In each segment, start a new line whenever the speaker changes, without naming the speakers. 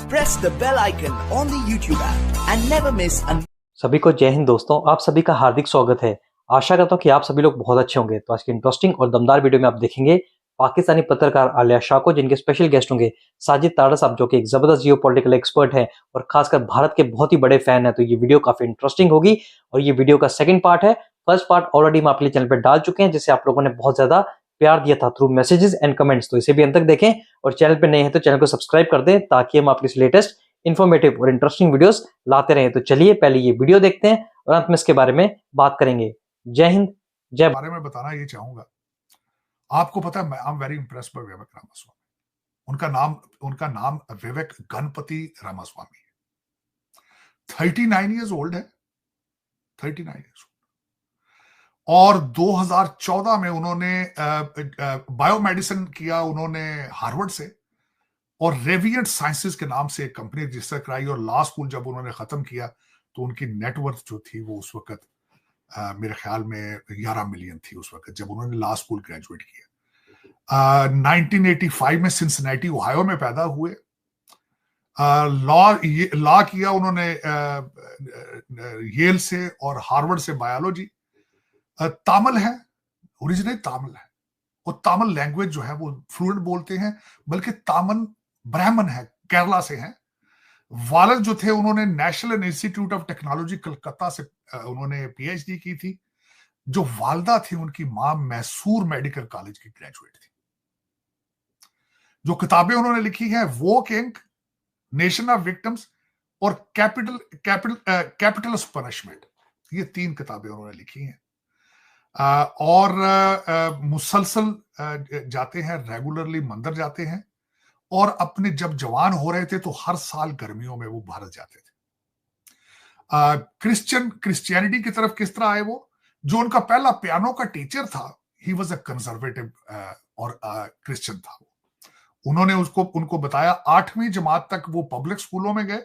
press the bell icon on the YouTube app and never miss a
सभी को जय हिंद दोस्तों, आप सभी का हार्दिक स्वागत है। आशा करता हूँ कि आप सभी लोग बहुत अच्छे होंगे। तो आज की इंटरेस्टिंग और दमदार वीडियो में आप देखेंगे पाकिस्तानी पत्रकार आलिया शाह को, जिनके स्पेशल गेस्ट होंगे साजिद तारा साहब, जो कि एक जबरदस्त जियोपॉलिटिकल एक्सपर्ट है और खासकर भारत के बहुत ही बड़े फैन है। तो ये वीडियो काफी इंटरेस्टिंग होगी और ये वीडियो का सेकंड पार्ट है। फर्स्ट पार्ट ऑलरेडी हम आपके चैनल पर डाल चुके हैं, जिसे आप लोगों ने बहुत ज्यादा प्यार दिया था थ्रू मैसेजेस एंड कमेंट्स। तो इसे भी अंत तक देखें और चैनल पर नए हैं तो चैनल को सब्सक्राइब कर दें, ताकि हम आपके लेटेस्ट इन्फॉर्मेटिव और इंटरेस्टिंग वीडियोस लाते रहें। तो चलिए पहले ये वीडियो देखते हैं और अंत में इसके बारे में बात करेंगे। जय हिंद, जय
बारे में बताना ये चाहूंगा। आपको पता है, I am very impressed by Vivek Ramaswamy. उनका नाम विवेक गणपति रामास्वामी है। 39 इयर्स ओल्ड है, 39 इयर्स ओल्ड। और 2014 में उन्होंने बायोमेडिसिन किया उन्होंने हार्वर्ड से, और रेविएंट साइंसेस के नाम से एक कंपनी रजिस्टर कराई। और लॉ स्कूल जब उन्होंने खत्म किया तो उनकी नेटवर्थ जो थी वो उस वक्त मेरे ख्याल में 11 मिलियन थी उस वक्त, जब उन्होंने लॉ स्कूल ग्रेजुएट किया। 1985 में सिंसिनेटी ओहायो में पैदा हुए। लॉ किया उन्होंने येल से और हार्वर्ड से बायोलॉजी। तामिल है, ओरिजिनल तामिल है, और तामिल लैंग्वेज जो है वो फ्लुएंट बोलते हैं, बल्कि तामिल ब्राह्मण है, केरला से हैं। वालिद जो थे उन्होंने national institute of technology Calcutta से उन्होंने पीएचडी की थी। जो वालदा थी उनकी मां मैसूर मेडिकल कॉलेज की ग्रेजुएट थी। जो किताबें उन्होंने लिखी हैं, वोक इंक, नेशन ऑफ विक्टिम्स और कैपिटल ऑफ पनिशमेंट, ये 3 किताबें उन्होंने लिखी हैं। और मुसलसल जाते हैं, रेगुलरली मंदिर जाते हैं, और अपने जब जवान हो रहे थे तो हर साल गर्मियों में वो भारत जाते थे। क्रिश्चियनिटी की तरफ किस तरह आए वो? जो उनका पहला पियानो का टीचर था, ही वाज अ कंजर्वेटिव और क्रिश्चियन था वो। उन्होंने उनको बताया। 8वीं जमात तक वो पब्लिक स्कूलों में गए।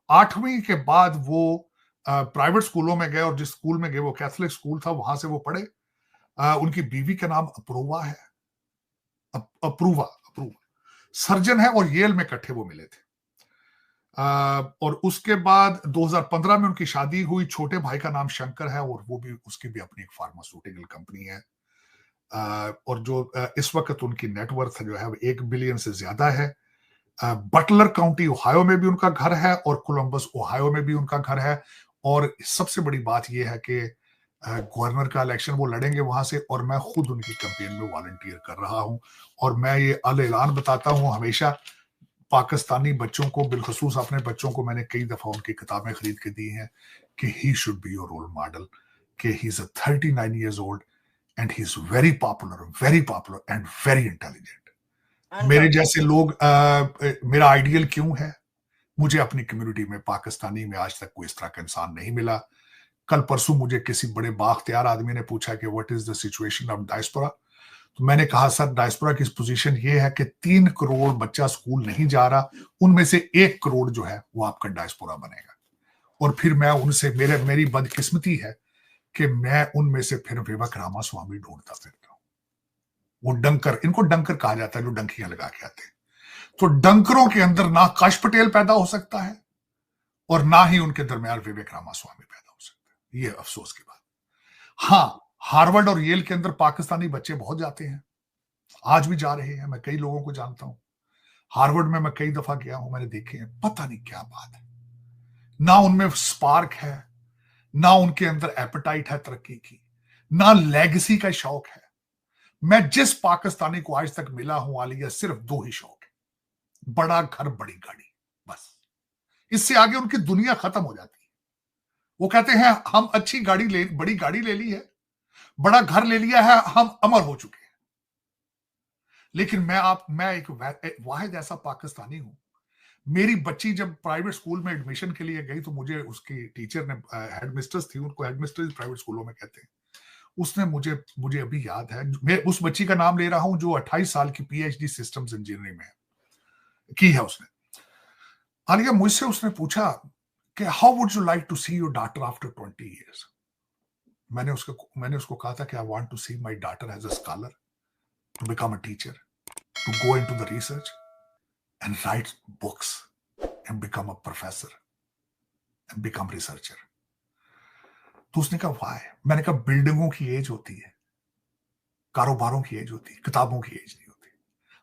8वीं के बाद वो प्राइवेट स्कूलों में गए, और जिस स्कूल में गए वो कैथोलिक स्कूल था, वहां से वो पढ़े। उनकी बीवी का नाम अप्रूवा है, अप्रूवा सर्जन है, और येल में इकट्ठे वो मिले थे। और उसके बाद 2015 में उनकी शादी हुई। छोटे भाई का नाम शंकर है, और वो भी उसकी भी अपनी एक फार्मास्यूटिकल कंपनी है। और जो इस वक्त उनकी नेटवर्थ जो है 1 बिलियन से ज्यादा है। बटलर काउंटी ओहायो में भी उनका घर है, और कोलंबस ओहायो में भी उनका घर है। और सबसे बड़ी बात यह है कि गवर्नर का इलेक्शन वो लड़ेंगे वहां से, और मैं खुद उनकी कैंपेन में वॉलंटियर कर रहा हूं। और मैं ये अल-ऐलान बताता हूं हमेशा पाकिस्तानी बच्चों को, बिलखसूस अपने बच्चों को, मैंने कई दफा उनकी किताबें खरीद के दी हैं कि he should be your role model, कि he is 39 years old and he is very popular and very intelligent. मेरे जैसे लोग, मेरा आइडियल क्यों है? मुझे अपनी कम्युनिटी में, पाकिस्तानी में, आज तक कोई इस तरह का इंसान नहीं मिला। कल परसों मुझे किसी बड़े बाख्तियार आदमी ने पूछा कि what is the situation of diaspora. तो मैंने कहा, सर, डायस्पोरा की पोजीशन ये है कि 3 करोड़ बच्चा स्कूल नहीं जा रहा, उनमें से 1 करोड़ जो है वो आपका डायस्पोरा बनेगा। और फिर मैं उनसे, मेरी बदकिस्मती है कि मैं उनमें से फिर विवेक रामास्वामी ढूंढता फिरता हूँ। वो डंकर, इनको डंकर कहा जाता है, जो डंकियां लगा के आते हैं। तो डंकरों के अंदर ना काश पटेल पैदा हो सकता है, और ना ही उनके दरमियान विवेक रामास्वामी पैदा हो सकता है। ये अफसोस की बात। हाँ, हार्वर्ड और येल के अंदर पाकिस्तानी बच्चे बहुत जाते हैं, आज भी जा रहे हैं। मैं कई लोगों को जानता हूं। हार्वर्ड में मैं कई दफा गया हूं, मैंने देखे हैं। पता नहीं क्या बात है, ना उनमें स्पार्क है, ना उनके अंदर एपेटाइट है तरक्की की, ना लेगेसी का शौक है। मैं जिस पाकिस्तानी को आज तक मिला हूं आलिया, सिर्फ 2 ही शौक है, बड़ा घर बड़ी गाड़ी, बस। इससे आगे उनकी दुनिया खत्म हो जाती है। वो कहते हैं हम अच्छी बड़ी गाड़ी ले ली है, बड़ा घर ले लिया है, हम अमर हो चुके हैं। लेकिन मैं एक वाहिद ऐसा पाकिस्तानी हूं। मेरी बच्ची जब प्राइवेट स्कूल में एडमिशन के लिए गई तो मुझे उसकी टीचर ने, हेडमिस्ट्रेस थी, उनको हेडमिस्ट्रेस प्राइवेट स्कूलों में कहते हैं, उसने मुझे अभी याद है, मैं उस बच्ची का नाम ले रहा हूं जो 28 साल की पीएचडी सिस्टम्स इंजीनियरिंग में की है उसने। आलिया, मुझसे उसने पूछा कि how would you like to see your daughter after 20 years. मैंने उसको कहा था कि I want to see my daughter as a scholar, to become a teacher, to go into the research and write books and become a professor and become researcher. तो उसने कहा why? मैंने कहा बिल्डिंगों की एज होती है, कारोबारों की एज होती है, किताबों की एज नहीं होती।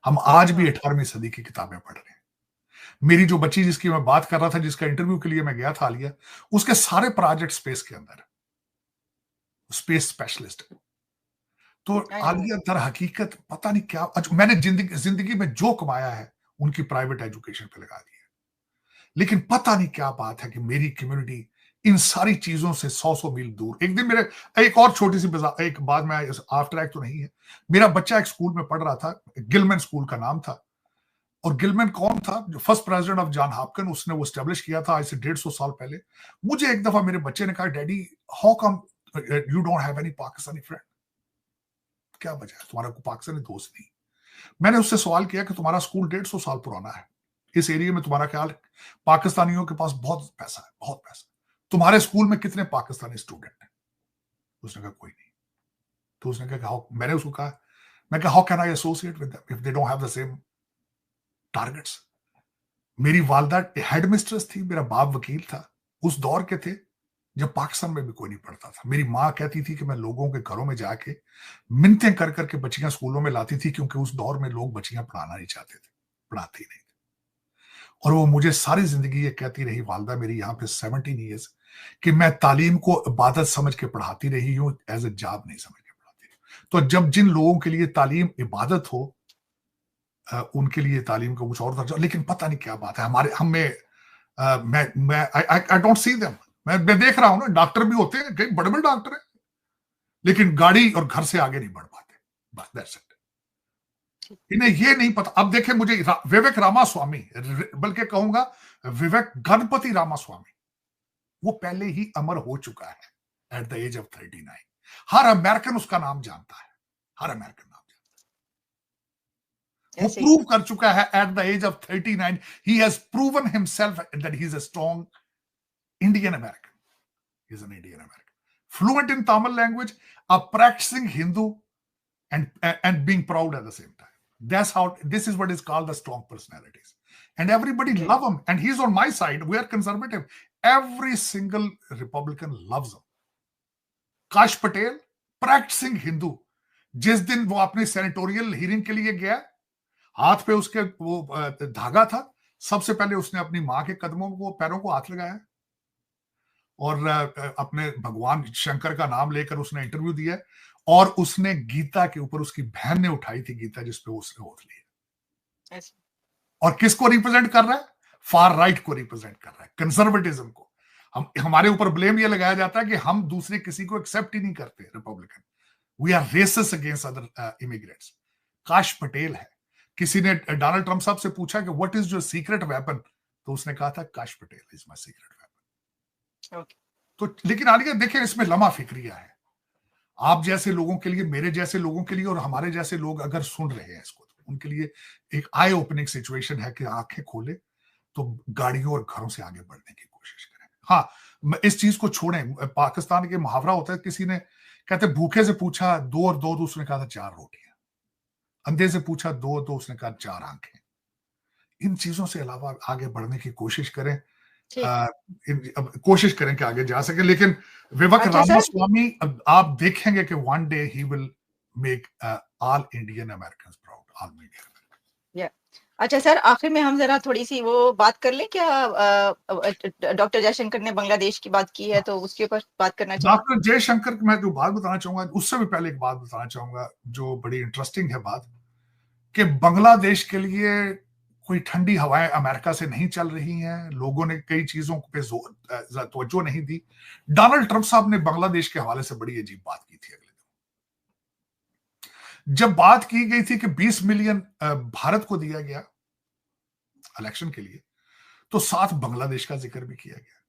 हम आज भी 18वीं सदी की किताबें पढ़ रहे हैं। मेरी जो बच्ची जिसकी मैं बात कर रहा था, जिसका इंटरव्यू के लिए मैं गया था आलिया, उसके सारे प्रोजेक्ट स्पेस के अंदर, स्पेस स्पेशलिस्ट। तो आलिया दर हकीकत पता नहीं क्या, मैंने जिंदगी में जो कमाया है उनकी प्राइवेट एजुकेशन पे लगा दिया, लेकिन पता नहीं क्या बात है कि मेरी कम्युनिटी इन सारी चीजों से 100 मील दूर। एक दिन मेरे एक और छोटी सी एक बात, में आफ्टर एक्ट तो नहीं है, मेरा बच्चा एक स्कूल में पढ़ रहा था, गिलमैन स्कूल का नाम था, और गिलमैन कौन था? जो first president of John Hopkins, उसने वो एस्टेब्लिश किया था आज से 150 साल पहले। मुझे एक दफा मेरे बच्चे ने कहा, daddy how come you don't have any Pakistani friend? क्या वजह है, तुम्हारा कोई पाकिस्तानी दोस्त नहीं? मैंने उससे सवाल किया कि तुम्हारा स्कूल 150 साल पुराना है, इस एरिया में तुम्हारा ख्याल पाकिस्तानियों के पास बहुत पैसा है, बहुत पैसा, तुम्हारे स्कूल में कितने पाकिस्तानी स्टूडेंट हैं? उसने कहा कोई नहीं। तो उसने कहा, मैंने उसको कहा, मैं कहा how can I associate with them if they don't have the same targets? मेरी वालदा हेड मिस्ट्रेस थी, मेरा बाप वकील था, उस दौर के थे जब पाकिस्तान में भी कोई नहीं पढ़ता था। मेरी माँ कहती थी कि मैं लोगों के घरों में जाके मिन्नतें कर करके बच्चियां स्कूलों में लाती थी, क्योंकि उस दौर में लोग बच्चियां पढ़ाना नहीं चाहते थे, पढ़ाते ही नहीं थे। और वो मुझे सारी जिंदगी ये कहती रही, वालदा मेरी यहाँ पे 17 ईयर्स, कि मैं तालीम को इबादत समझ के पढ़ाती रही हूँ, एज ए जॉब नहीं समझ के पढ़ाती रही। तो जब जिन लोगों के लिए तालीम इबादत हो, उनके लिए तालीम का कुछ और दर्जा, लेकिन पता नहीं क्या बात है हमारे हमें, मैं आई डोंट सी देम। मैं देख रहा हूं ना, डॉक्टर भी होते हैं, कई बड़े बड़े डॉक्टर हैं, लेकिन गाड़ी और घर से आगे नहीं बढ़ पाते, बस दैट्स इट। इन्हें ये नहीं पता। अब देखें, मुझे विवेक रामास्वामी, बल्कि कहूंगा विवेक गणपति रामास्वामी, वो पहले ही अमर हो चुका है एट द एज ऑफ 39। हर अमेरिकन उसका नाम जानता है, हर अमेरिकन नाम जानता है। वो प्रूव कर चुका है at the age of 39, he has proven himself that he is a strong Indian American. He's an Indian American. Fluent in Tamil language, a practicing Hindu, and being proud at the same time. That's how, this is what is called the strong personalities. And everybody love him. And he's on my side. We are conservative. Every single Republican loves him. Kash Patel, practicing Hindu. जिस दिन वो अपने सेनेटोरियल hearing के लिए गया, हाथ पे उसके वो धागा था, सबसे पहले उसने अपनी मां के कदमों को, पैरों को हाथ लगाया, और अपने भगवान शंकर का नाम लेकर उसने इंटरव्यू दिया, और उसने गीता के ऊपर, उसकी बहन ने उठाई थी गीता, जिसपे उसने ओथ लिया। और किसको रिप्रेजेंट कर रहा है? फार राइट को रिप्रेजेंट कर रहा है, कंजर्वेटिज्म को। हमारे ऊपर ब्लेम ये लगाया जाता है कि हम दूसरे किसी को एक्सेप्ट ही नहीं करते, Republican, we are racist against other immigrants. Kash Patel है। किसी ने डोनाल्ड ट्रंप साहब से पूछा कि what is your secret weapon, तो उसने कहा था काश Patel is my secret weapon. तो लेकिन आलिया देखें, इसमें लम्हा फिक्रिया है। आप जैसे लोगों के लिए, मेरे जैसे लोगों के लिए, और हमारे जैसे लोग अगर सुन रहे हैं इसको, तो उनके लिए एक आई ओपनिंग सिचुएशन है कि आंखें खोले तो गाड़ियों और घरों से आगे बढ़ने की कोशिश करें। हाँ, इस चीज को छोड़ें। पाकिस्तान के मुहावरा होता है, किसी ने कहते भूखे से पूछा 2 और 2, तो उसने कहा था 4 रोटियां। अंधे से पूछा 2 और 2, उसने कहा 4 आंखें। इन चीजों से अलावा आगे बढ़ने की कोशिश करें, कोशिश करें कि आगे जा सके। लेकिन विवेक रामास्वामी, आप देखेंगे कि one day he will make all Indian Americans proud, all media.
अच्छा सर, आखिर में हम जरा थोड़ी सी वो बात कर लें क्या? डॉक्टर जयशंकर ने बांग्लादेश की बात की है, तो उसके ऊपर बात करना चाहिए।
डॉक्टर जयशंकर, मैं जो बात बताना चाहूंगा, उससे भी पहले एक बात बताना चाहूंगा जो बड़ी इंटरेस्टिंग है बात, कि बांग्लादेश के लिए कोई ठंडी हवाएं अमेरिका से नहीं चल रही हैं। लोगों ने कई चीजों पे तवज्जो नहीं दी। डोनाल्ड ट्रंप साहब ने बांग्लादेश के हवाले से बड़ी अजीब बात की थी अगले दिन, जब बात की गई थी कि 20 मिलियन भारत को दिया गया इलेक्शन के लिए, तो साथ बांग्लादेश का जिक्र भी किया गया,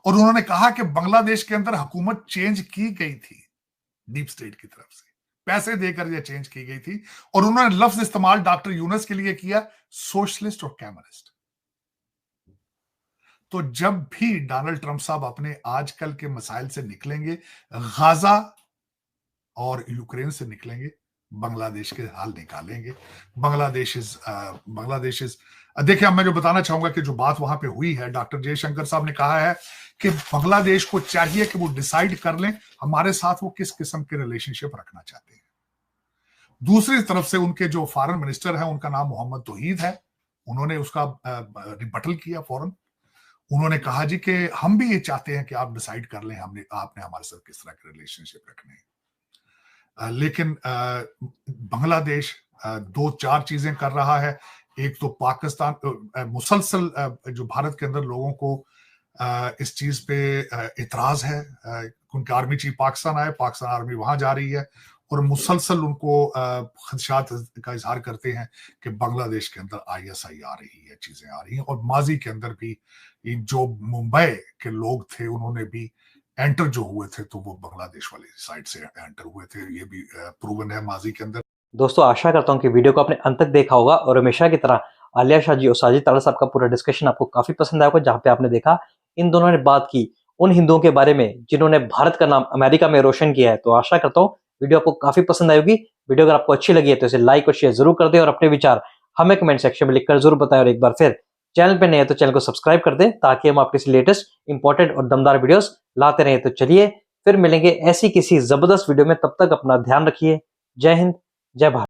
और उन्होंने कहा कि बांग्लादेश के अंदर हुकूमत चेंज की गई थी डीप स्टेट की तरफ से, पैसे देकर यह चेंज की गई थी। और उन्होंने लफ्ज इस्तेमाल डॉक्टर यूनुस के लिए किया, सोशलिस्ट और कम्युनिस्ट। तो जब भी डोनाल्ड ट्रंप साहब अपने आजकल के मसाइल से निकलेंगे, गाजा और यूक्रेन से निकलेंगे, बांग्लादेश के हाल निकालेंगे। बांग्लादेश इज देखिए, अब मैं जो बताना चाहूंगा कि जो बात वहां पे हुई है, डॉक्टर जयशंकर साहब ने कहा है कि बांग्लादेश को चाहिए कि वो डिसाइड कर लें हमारे साथ वो किस किस्म के रिलेशनशिप रखना चाहते हैं। दूसरी तरफ से उनके जो फॉरेन मिनिस्टर है, उनका नाम मोहम्मद तौहीद है, उन्होंने उसका रिबटल किया फौरन। उन्होंने कहा जी कि हम भी ये चाहते हैं कि आप डिसाइड कर लें आपने हमारे साथ किस तरह के रिलेशनशिप रखने हैं। लेकिन बांग्लादेश 2-4 चीजें कर रहा है। एक तो पाकिस्तान मुसलसल जो भारत के अंदर लोगों को इस चीज पे इतराज है। उनके आर्मी चीफ पाकिस्तान आए, पाकिस्तान आर्मी वहां जा रही है और मुसलसल उनको खदशात का इजहार करते हैं कि बांग्लादेश के अंदर ISI आ रही है, चीजें आ रही हैं। और माजी के अंदर भी जो मुंबई के लोग थे उन्होंने भी एंटर जो हुए थे तो वो बांग्लादेश वाली साइड से एंटर हुए थे, ये भी प्रूवन है माजी के अंदर।
दोस्तों आशा करता हूँ कि वीडियो को आपने अंत तक देखा होगा और हमेशा की तरह आलिया शाह जी और साजिद तारा साहब का पूरा डिस्कशन आपको काफी पसंद आया होगा, जहाँ पे आपने देखा इन दोनों ने बात की उन हिंदुओं के बारे में जिन्होंने भारत का नाम अमेरिका में रोशन किया है। तो आशा करता हूँ वीडियो आपको काफी पसंद आई होगी। वीडियो अगर आपको अच्छी लगी है तो इसे लाइक और शेयर जरूर कर दें और अपने विचार हमें कमेंट सेक्शन में लिखकर जरूर बताएं। और एक बार फिर चैनल पे नए हैं तो चैनल को सब्सक्राइब कर दें ताकि हम आपके लेटेस्ट इंपॉर्टेंट और दमदार वीडियोस लाते रहें। तो चलिए फिर मिलेंगे ऐसी किसी जबरदस्त वीडियो में, तब तक अपना ध्यान रखिए। जय हिंद, जय भारत।